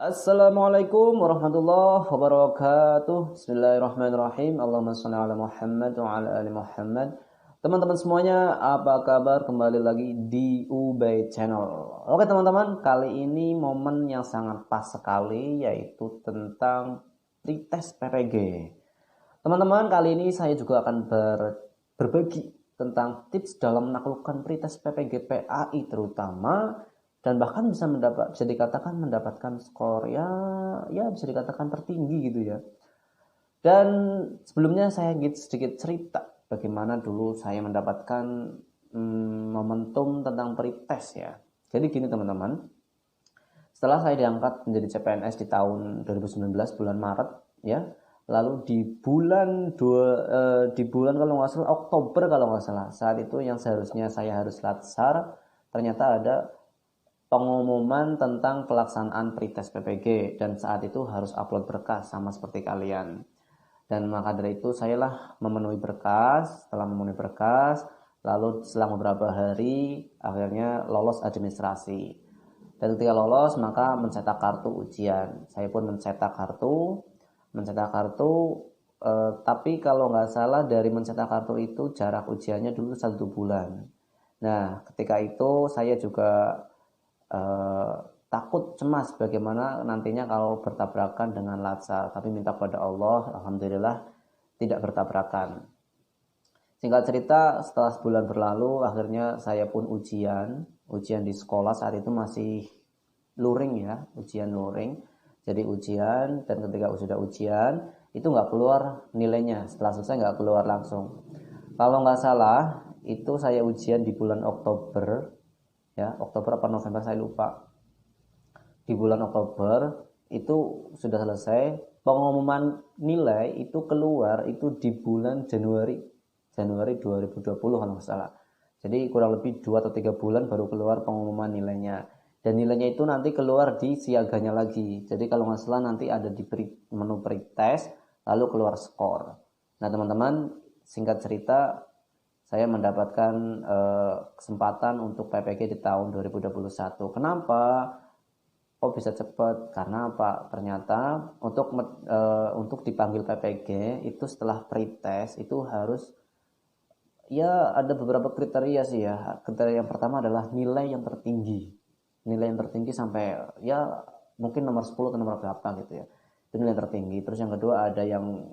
Assalamualaikum warahmatullahi wabarakatuh. Bismillahirrahmanirrahim. Allahumma shalli ala Muhammad wa ala ali Muhammad. Teman-teman semuanya, apa kabar? Kembali lagi di Ubay Channel. Oke teman-teman, kali ini momen yang sangat pas sekali, yaitu tentang pretest PPG. Teman-teman, kali ini saya juga akan berbagi tentang tips dalam menaklukkan pretest PPG PAI terutama, dan bahkan bisa dikatakan mendapatkan skor ya bisa dikatakan tertinggi gitu ya. Dan sebelumnya saya sedikit cerita bagaimana dulu saya mendapatkan momentum tentang pretest ya. Jadi gini teman-teman, setelah saya diangkat menjadi CPNS di tahun 2019 bulan Maret ya, lalu di bulan kalau nggak salah Oktober kalau nggak salah, saat itu yang seharusnya saya harus latsar, ternyata ada pengumuman tentang pelaksanaan pretest PPG, dan saat itu harus upload berkas sama seperti kalian. Dan maka dari itu sayalah memenuhi berkas. Setelah memenuhi berkas, lalu selang beberapa hari akhirnya lolos administrasi. Dan ketika lolos maka mencetak kartu ujian. Saya pun mencetak kartu, tapi kalau nggak salah dari mencetak kartu itu jarak ujiannya dulu 1 bulan. Nah, ketika itu saya juga takut, cemas bagaimana nantinya kalau bertabrakan dengan latsar, tapi minta pada Allah, alhamdulillah tidak bertabrakan. Singkat cerita, setelah sebulan berlalu, akhirnya saya pun ujian di sekolah. Saat itu masih luring ya, ujian luring. Jadi ujian, dan ketika sudah ujian itu nggak keluar nilainya, setelah selesai nggak keluar langsung. Kalau nggak salah itu saya ujian di bulan Oktober ya, Oktober apa November saya lupa. Di bulan Oktober itu sudah selesai. Pengumuman nilai itu keluar itu di bulan Januari 2020 kalau nggak salah. Jadi kurang lebih 2 atau 3 bulan baru keluar pengumuman nilainya. Dan nilainya itu nanti keluar di siaganya lagi. Jadi kalau nggak salah nanti ada di menu pretest, lalu keluar skor. Nah teman-teman, singkat cerita, saya mendapatkan kesempatan untuk PPG di tahun 2021. Kenapa? Kok bisa cepat? Karena apa? Ternyata untuk dipanggil PPG itu setelah pretest itu harus, ya ada beberapa kriteria sih ya. Kriteria yang pertama adalah nilai yang tertinggi. Nilai yang tertinggi sampai ya mungkin nomor 10 atau nomor berapa gitu ya. Itu nilai tertinggi. Terus yang kedua ada yang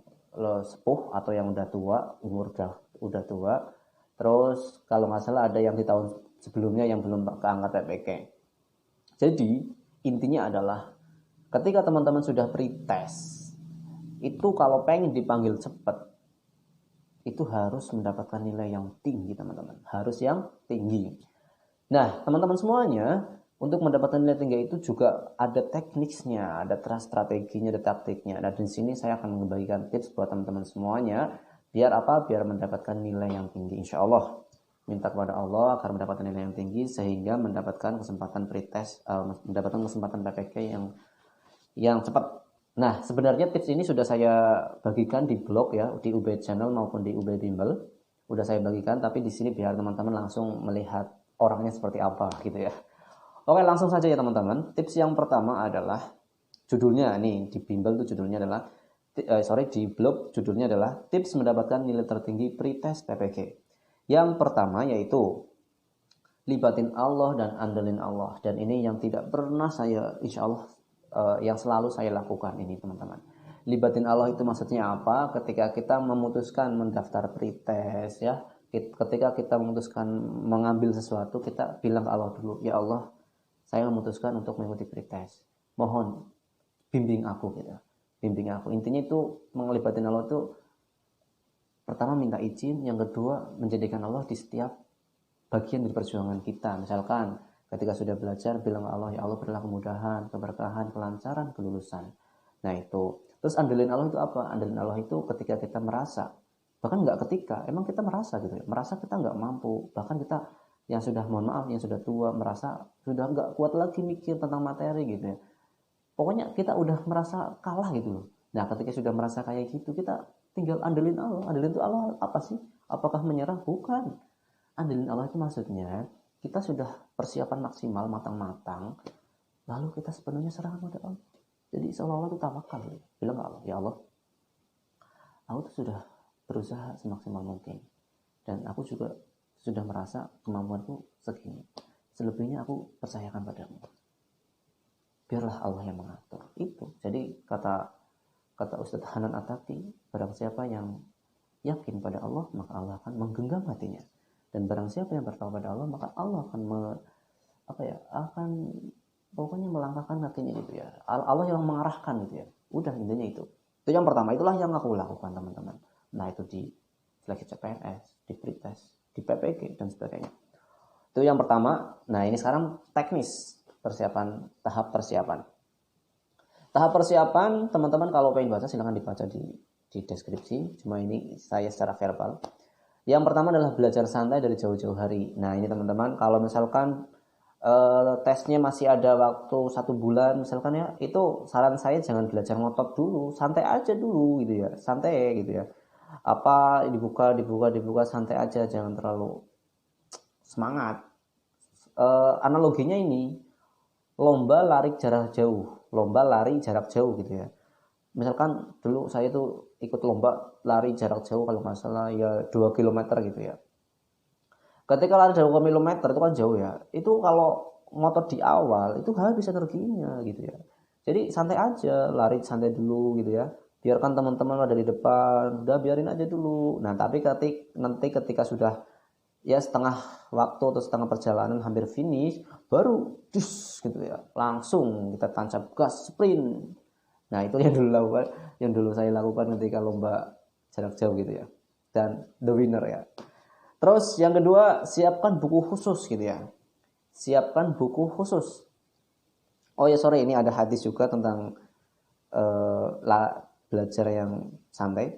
sepuh atau yang udah tua, umur udah tua. Terus kalau nggak salah ada yang di tahun sebelumnya yang belum keangkat PPK. Jadi intinya adalah ketika teman-teman sudah pretest, itu kalau pengen dipanggil cepat, itu harus mendapatkan nilai yang tinggi teman-teman. Harus yang tinggi. Nah teman-teman semuanya, untuk mendapatkan nilai tinggi itu juga ada tekniknya, ada strateginya, ada taktiknya. Nah di sini saya akan membagikan tips buat teman-teman semuanya. Biar apa? Biar mendapatkan nilai yang tinggi, insya Allah. Minta kepada Allah agar mendapatkan nilai yang tinggi sehingga mendapatkan kesempatan pretest, mendapatkan kesempatan PPK yang cepat. Nah, sebenarnya tips ini sudah saya bagikan di blog ya, di Ubay Channel maupun di Ubay Bimbel. Udah saya bagikan, tapi di sini biar teman-teman langsung melihat orangnya seperti apa gitu ya. Oke, langsung saja ya teman-teman. Tips yang pertama adalah judulnya nih di Bimbel itu judulnya adalah di blog judulnya adalah tips mendapatkan nilai tertinggi pretest PPG. Yang pertama yaitu libatin Allah dan andelin Allah, dan ini yang tidak pernah saya, insya Allah yang selalu saya lakukan ini teman-teman. Libatin Allah itu maksudnya apa? Ketika kita memutuskan mendaftar pretest ya, ketika kita memutuskan mengambil sesuatu, kita bilang ke Allah dulu, ya Allah, saya memutuskan untuk mengikuti pretest, mohon bimbing aku gitu. Bimbing aku. Intinya itu melibatin Allah itu pertama minta izin, yang kedua menjadikan Allah di setiap bagian dari perjuangan kita. Misalkan ketika sudah belajar bilang ke Allah, ya Allah berilah kemudahan, keberkahan, kelancaran, kelulusan. Nah itu. Terus andelin Allah itu apa? Andelin Allah itu ketika kita merasa, bahkan nggak ketika, emang kita merasa gitu ya, merasa kita nggak mampu, bahkan kita yang sudah, mohon maaf, yang sudah tua, merasa sudah nggak kuat lagi mikir tentang materi gitu ya. Pokoknya kita udah merasa kalah gitu loh. Nah ketika sudah merasa kayak gitu, kita tinggal andelin Allah. Andelin itu Allah apa sih? Apakah menyerah? Bukan. Andelin Allah itu maksudnya kita sudah persiapan maksimal, matang-matang, lalu kita sepenuhnya serahkan pada Allah. Jadi seolah-olah itu tawakal. Bilang ke Allah, ya Allah, aku tuh sudah berusaha semaksimal mungkin. Dan aku juga sudah merasa kemampuanku segini. Selebihnya aku percayakan padamu. Biarlah Allah yang mengatur. Itu. Jadi kata Ustadz Hanan Attaqi, barang siapa yang yakin pada Allah, maka Allah akan menggenggam hatinya. Dan barang siapa yang bertawakal pada Allah, maka Allah akan akan pokoknya melangkahkan kakinya gitu ya. Allah yang mengarahkan gitu ya. Udah, intinya itu. Itu yang pertama, itulah yang aku lakukan teman-teman. Nah, itu di seleksi CPNS, di pretest, di PPG dan sebagainya. Itu yang pertama. Nah, ini sekarang teknis persiapan, tahap persiapan. Tahap persiapan, teman-teman kalau pengen baca silahkan dibaca di deskripsi. Cuma ini saya secara verbal. Yang pertama adalah belajar santai dari jauh-jauh hari. Nah, ini teman-teman, kalau misalkan tesnya masih ada waktu 1 bulan misalkan ya, itu saran saya jangan belajar ngotot dulu, santai aja dulu gitu ya, santai gitu ya. Apa dibuka santai aja, jangan terlalu semangat. Analoginya ini lomba lari jarak jauh gitu ya. Misalkan dulu saya tuh ikut lomba lari jarak jauh, kalau nggak salah ya 2 km gitu ya. Ketika lari 2 km itu kan jauh ya. Itu kalau ngotot di awal itu habis energinya gitu ya. Jadi santai aja, lari santai dulu gitu ya. Biarkan teman-teman ada di depan, udah biarin aja dulu. Nah, tapi nanti ketika sudah ya setengah waktu atau setengah perjalanan hampir finish, baru gitu ya. Langsung kita tancap gas sprint. Nah, itu yang dulu saya lakukan ketika lomba jarak jauh gitu ya. Dan the winner ya. Terus yang kedua, siapkan buku khusus gitu ya. Siapkan buku khusus. Oh ya, sorry, ini ada hadis juga tentang belajar yang santai.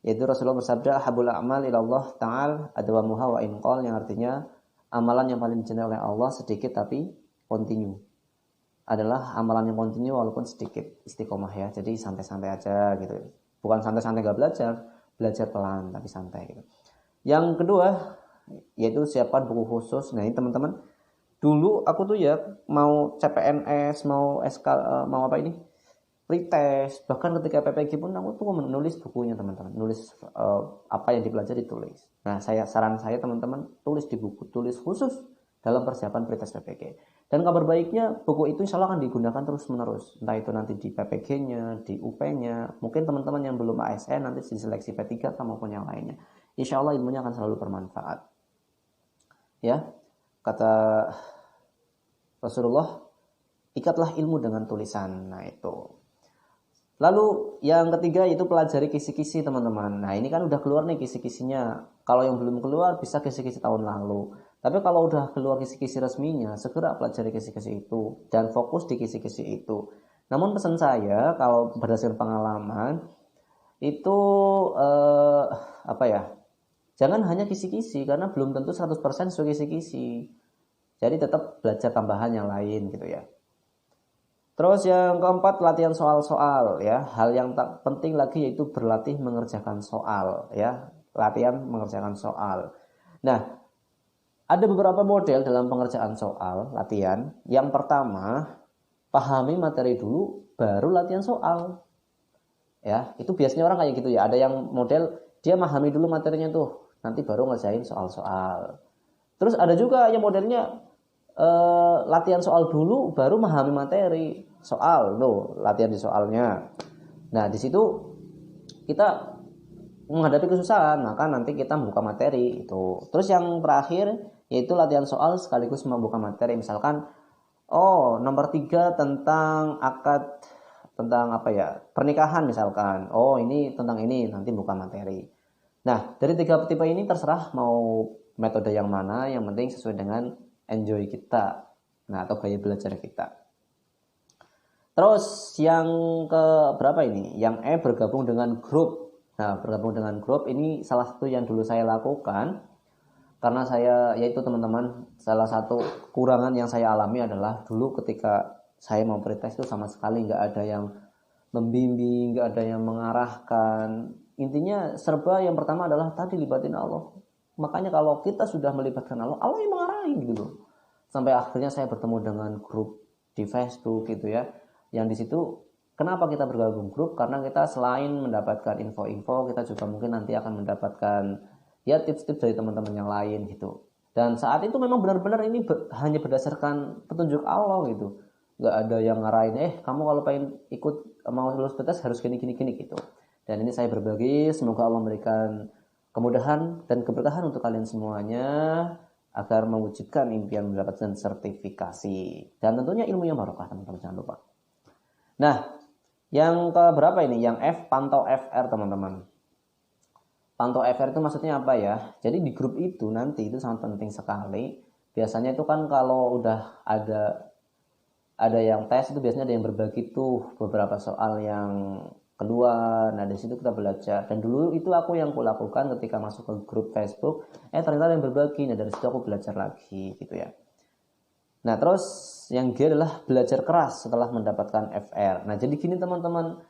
Yaitu Rasulullah bersabda, habul a'mal ilallah ta'al adwamuha wa inqal, yang artinya amalan yang paling dicintai oleh Allah sedikit tapi continue. Adalah amalan yang continue walaupun sedikit, istiqomah ya. Jadi santai-santai aja gitu. Bukan santai-santai gak belajar pelan tapi santai gitu. Yang kedua, yaitu siapkan buku khusus. Nah, ini teman-teman, dulu aku tuh ya mau CPNS, mau SK, mau apa ini, pretest, bahkan ketika PPG pun aku tuh menulis bukunya teman-teman, nulis apa yang dipelajari tulis. Nah, saran saya teman-teman, tulis di buku, tulis khusus dalam persiapan pretest PPG. Dan kabar baiknya, buku itu insya Allah akan digunakan terus menerus, entah itu nanti di PPG-nya, di UP-nya, mungkin teman-teman yang belum ASN nanti di seleksi P3 atau maupun yang lainnya. Insya Allah ilmunya akan selalu bermanfaat. Ya, kata Rasulullah, ikatlah ilmu dengan tulisan. Nah, itu. Lalu yang ketiga itu pelajari kisi-kisi teman-teman. Nah, ini kan udah keluar nih kisi-kisinya. Kalau yang belum keluar bisa kisi-kisi tahun lalu. Tapi kalau udah keluar kisi-kisi resminya, segera pelajari kisi-kisi itu dan fokus di kisi-kisi itu. Namun pesan saya, kalau berdasarkan pengalaman itu jangan hanya kisi-kisi, karena belum tentu 100% sesuai kisi-kisi. Jadi tetap belajar tambahan yang lain gitu ya. Terus yang keempat, latihan soal-soal ya. Hal yang tak penting lagi yaitu berlatih mengerjakan soal ya. Latihan mengerjakan soal. Nah, ada beberapa model dalam pengerjaan soal, latihan. Yang pertama, pahami materi dulu baru latihan soal. Ya, itu biasanya orang kayak gitu ya. Ada yang model dia memahami dulu materinya tuh, nanti baru ngerjain soal-soal. Terus ada juga yang modelnya latihan soal dulu baru memahami materi soal tuh, latihan di soalnya. Nah, di situ kita menghadapi kesusahan, maka nanti kita membuka materi itu. Terus yang terakhir yaitu latihan soal sekaligus membuka materi. Misalkan nomor 3 tentang akad, tentang pernikahan misalkan. Ini tentang ini, nanti buka materi. Nah, dari 3 tipe ini terserah mau metode yang mana, yang penting sesuai dengan enjoy kita, nah atau gaya belajar kita. Terus yang ke berapa ini? Yang bergabung dengan grup. Nah, bergabung dengan grup ini salah satu yang dulu saya lakukan, karena saya, yaitu teman-teman, salah satu kekurangan yang saya alami adalah dulu ketika saya mau pretest itu sama sekali nggak ada yang membimbing, nggak ada yang mengarahkan. Intinya serba yang pertama adalah tadi libatin Allah. Makanya kalau kita sudah melibatkan Allah, Allah yang mengarahi gitu loh. Sampai akhirnya saya bertemu dengan grup di Facebook gitu ya. Yang di situ kenapa kita bergabung grup? Karena kita selain mendapatkan info-info, kita juga mungkin nanti akan mendapatkan ya tips-tips dari teman-teman yang lain gitu. Dan saat itu memang benar-benar ini hanya berdasarkan petunjuk Allah gitu. Nggak ada yang ngarahin, kamu kalau pengen ikut mau lulus BTS harus gini gitu. Dan ini saya berbagi, semoga Allah memberikan kemudahan dan keberkahan untuk kalian semuanya agar mewujudkan impian mendapatkan sertifikasi. Dan tentunya ilmu yang barokah teman-teman, jangan lupa. Nah, yang ke berapa ini? Yang F, pantau FR teman-teman. Pantau FR itu maksudnya apa ya? Jadi di grup itu nanti itu sangat penting sekali. Biasanya itu kan kalau udah ada yang tes itu biasanya ada yang berbagi tuh beberapa soal yang keluar. Nah dari situ kita belajar. Dan dulu itu aku yang kulakukan ketika masuk ke grup Facebook. Ternyata ada yang berbagi. Nah dari situ aku belajar lagi gitu ya. Nah terus yang G adalah belajar keras setelah mendapatkan FR. Nah jadi gini teman-teman.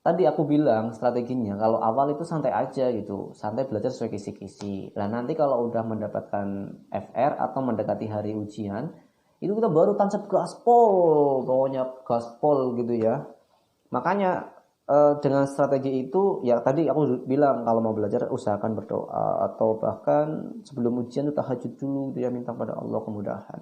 Tadi aku bilang strateginya kalau awal itu santai aja gitu, santai belajar sesuai kisi-kisi. Nah nanti kalau udah mendapatkan FR atau mendekati hari ujian, itu kita baru tancap gaspol, pokoknya gaspol gitu ya. Makanya dengan strategi itu, ya tadi aku bilang kalau mau belajar usahakan berdoa atau bahkan sebelum ujian itu tahajud dulu, gitu ya, minta pada Allah kemudahan.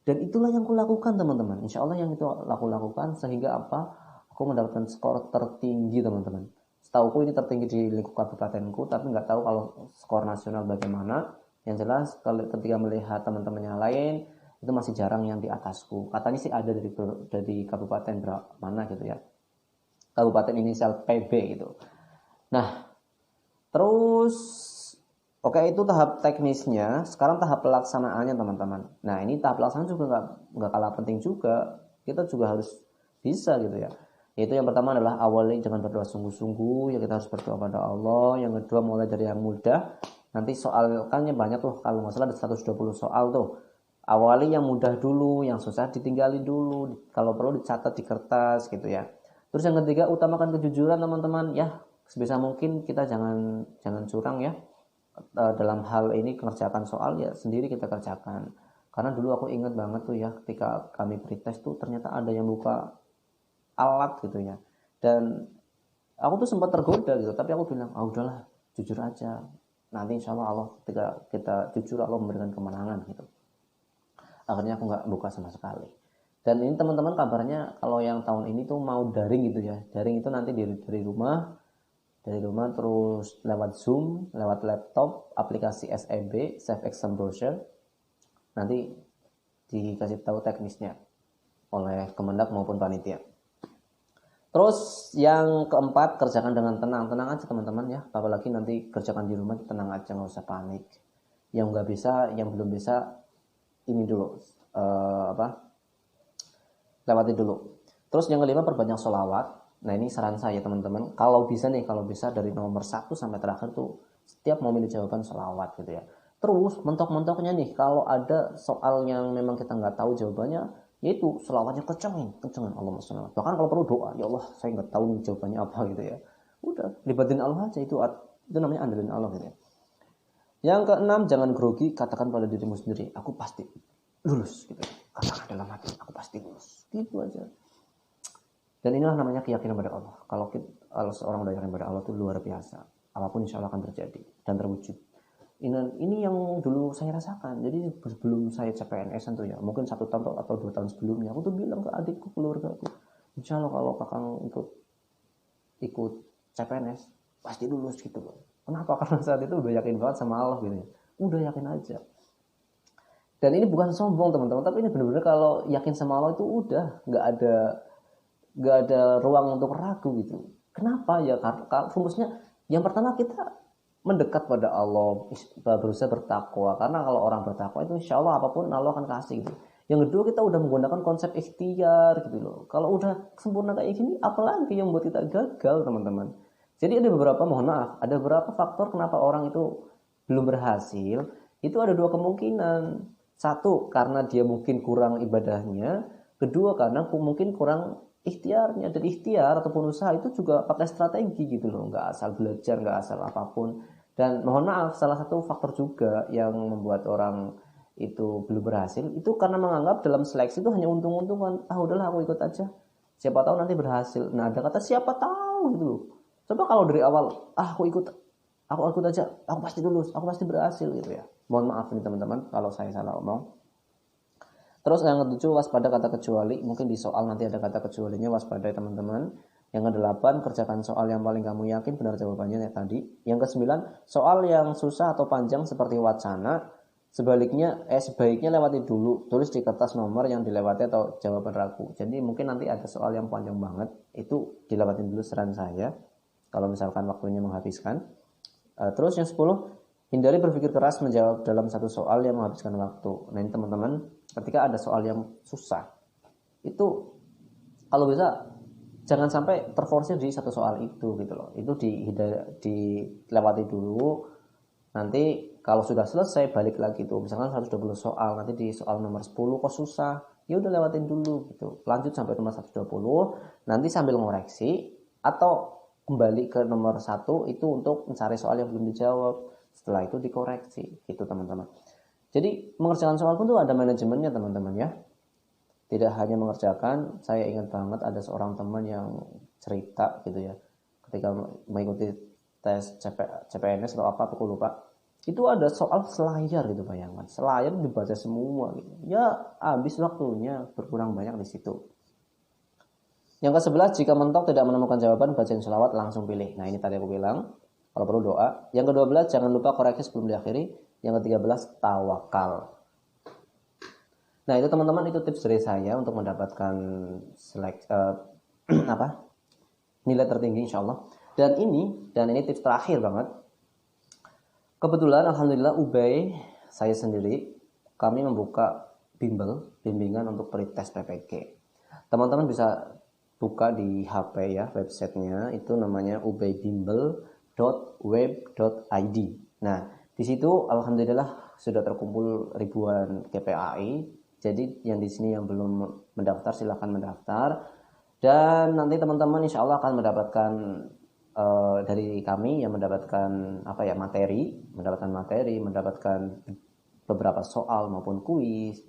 Dan itulah yang aku lakukan teman-teman. Insya Allah yang itu aku lakukan sehingga apa? Aku mendapatkan skor tertinggi teman-teman. Setauku ini tertinggi di lingkup kabupatenku, tapi nggak tahu kalau skor nasional bagaimana. Yang jelas kalau ketika melihat teman-teman yang lain itu masih jarang yang di atasku. Katanya sih ada dari kabupaten mana gitu ya. Kabupaten inisial PB gitu. Nah, terus oke itu tahap teknisnya. Sekarang tahap pelaksanaannya teman-teman. Nah ini tahap pelaksanaan juga nggak kalah penting juga. Kita juga harus bisa gitu ya. Yaitu yang pertama adalah awali dengan berdoa sungguh-sungguh, ya kita harus berdoa pada Allah. Yang kedua mulai dari yang mudah. Nanti soalnya banyak tuh, kalau nggak salah ada 120 soal tuh. Awali yang mudah dulu, yang susah ditinggali dulu. Kalau perlu dicatat di kertas gitu ya. Terus yang ketiga utamakan kejujuran teman-teman ya. Sebisa mungkin kita jangan curang ya. Dalam hal ini mengerjakan soal ya sendiri kita kerjakan. Karena dulu aku ingat banget tuh ya ketika kami pretest tuh ternyata ada yang lupa alat gitu ya, dan aku tuh sempat tergoda gitu, tapi aku bilang udahlah jujur aja, nanti insya Allah ketika kita jujur Allah memberikan kemenangan gitu. Akhirnya aku nggak buka sama sekali. Dan ini teman-teman kabarnya kalau yang tahun ini tuh mau daring gitu ya, daring itu nanti dari rumah terus lewat Zoom, lewat laptop, aplikasi SEB Safe Exam Brochure, nanti dikasih tahu teknisnya oleh Kemendak maupun panitia. Terus yang keempat, kerjakan dengan tenang aja teman-teman ya. Apalagi nanti kerjakan di rumah tenang aja, nggak usah panik. Yang nggak bisa, yang belum bisa, ini dulu lewati dulu. Terus yang kelima, perbanyak sholawat. Nah ini saran saya teman-teman, kalau bisa dari nomor 1 sampai terakhir tuh setiap mau milih jawaban sholawat gitu ya. Terus mentok-mentoknya nih, kalau ada soal yang memang kita nggak tahu jawabannya, yaitu selawatnya kencengin Allahumma sholli. Bahkan kalau perlu doa, ya Allah saya nggak tahu nih jawabannya apa gitu ya, udah libatin Allah aja, itu namanya andalin Allah gitu ya. Yang keenam, jangan grogi, katakan pada dirimu sendiri, aku pasti lulus gitu ya. Katakan dalam hati, aku pasti lulus, gitu aja. Dan inilah namanya keyakinan pada Allah. Kalau seorang udah yakin pada Allah itu luar biasa, apapun insya Allah akan terjadi dan terwujud. Ini yang dulu saya rasakan. Jadi sebelum saya CPNS tuh ya, mungkin 1 tahun atau 2 tahun sebelumnya, aku tuh bilang ke adikku, keluarga aku, insya Allah kalau kakang ikut CPNS pasti lulus gitu loh. Kenapa? Karena saat itu udah yakin banget sama Allah gitu ya. Udah yakin aja. Dan ini bukan sombong teman-teman, tapi ini benar-benar kalau yakin sama Allah itu udah nggak ada ruang untuk ragu gitu. Kenapa ya? Karena rumusnya yang pertama kita mendekat pada Allah, berusaha bertakwa. Karena kalau orang bertakwa itu insya Allah apapun Allah akan kasih gitu. Yang kedua, kita udah menggunakan konsep ikhtiar gitu loh. Kalau udah sempurna kayak gini, apalagi yang membuat kita gagal teman-teman. Jadi ada beberapa faktor kenapa orang itu belum berhasil. Itu ada 2 kemungkinan. 1, karena dia mungkin kurang ibadahnya. Kedua, karena mungkin kurang ikhtiarnya. Dan ikhtiar ataupun usaha itu juga pakai strategi gitu loh, nggak asal belajar, nggak asal apapun. Dan mohon maaf, salah satu faktor juga yang membuat orang itu belum berhasil itu karena menganggap dalam seleksi itu hanya untung-untungan. Udahlah aku ikut aja, Siapa tahu nanti berhasil. Nah, ada kata siapa tahu gitu loh. Coba kalau dari awal, aku ikut aja, aku pasti lulus, aku pasti berhasil gitu ya. Mohon maaf nih teman-teman kalau saya salah omong. Terus yang ketujuh, waspada kata kecuali. Mungkin di soal nanti ada kata kecualinya, waspada teman-teman. Yang kedelapan, kerjakan soal yang paling kamu yakin benar jawabannya ya tadi. Yang kesembilan, soal yang susah atau panjang seperti wacana, sebaiknya lewati dulu. Tulis di kertas nomor yang dilewati atau jawaban ragu. Jadi mungkin nanti ada soal yang panjang banget, itu dilewatin dulu saran saya. Kalau misalkan waktunya menghabiskan. Terus yang 10, hindari berpikir keras menjawab dalam satu soal yang menghabiskan waktu. Nah ini teman-teman, ketika ada soal yang susah, itu kalau bisa jangan sampai terforsir di satu soal itu gitu loh. Itu dilewati dulu. Nanti kalau sudah selesai balik lagi tuh. Misalkan 120 soal, nanti di soal nomor 10 kok susah. Ya udah lewatin dulu gitu. Lanjut sampai nomor 120, nanti sambil ngoreksi atau kembali ke nomor 1 itu untuk mencari soal yang belum dijawab. Setelah itu dikoreksi gitu teman-teman. Jadi mengerjakan soal pun tuh ada manajemennya teman-teman ya. Tidak hanya mengerjakan, saya ingat banget ada seorang teman yang cerita gitu ya. Ketika mengikuti tes CPNS atau apa aku lupa. Itu ada soal selayar gitu bayangkan. Selayar dibaca semua gitu. Ya habis waktunya berkurang banyak di situ. Yang ke-11, jika mentok tidak menemukan jawaban, bacain sholawat langsung pilih. Nah ini tadi aku bilang, kalau perlu doa. Yang ke-12, jangan lupa koreksi sebelum diakhiri. Yang ke-13, tawakal. Nah itu teman-teman, itu tips dari saya untuk mendapatkan nilai tertinggi insya Allah. Dan ini tips terakhir banget. Kebetulan alhamdulillah Ubay, saya sendiri, kami membuka bimbingan untuk pretest PPG. Teman-teman bisa buka di HP ya, websitenya itu namanya ubaybimbel.web.id. Nah di situ alhamdulillah sudah terkumpul ribuan KPAI. Jadi yang di sini yang belum mendaftar silahkan mendaftar. Dan nanti teman-teman insya Allah akan mendapatkan dari kami yang mendapatkan materi, mendapatkan beberapa soal maupun kuis,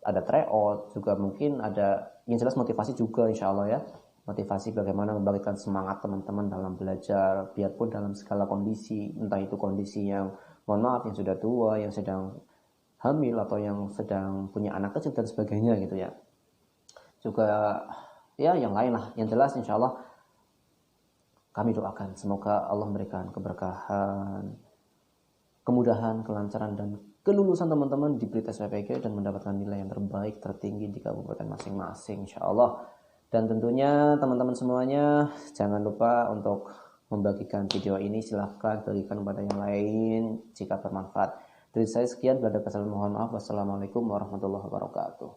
ada tryout, juga mungkin ada yang jelas motivasi juga insya Allah ya. Motivasi bagaimana membangkitkan semangat teman-teman dalam belajar, biarpun dalam segala kondisi, entah itu kondisi yang mohon maaf yang sudah tua, yang sedang hamil atau yang sedang punya anak kecil dan sebagainya gitu ya. Juga ya yang lain lah. Yang jelas insya Allah kami doakan semoga Allah memberikan keberkahan, kemudahan, kelancaran dan kelulusan teman-teman di pretest PPG dan mendapatkan nilai yang terbaik tertinggi di kabupaten masing-masing insya Allah. Dan tentunya teman-teman semuanya jangan lupa untuk membagikan video ini, silahkan bagikan kepada yang lain jika bermanfaat. Dari saya sekian, mohon maaf. Wassalamualaikum warahmatullahi wabarakatuh.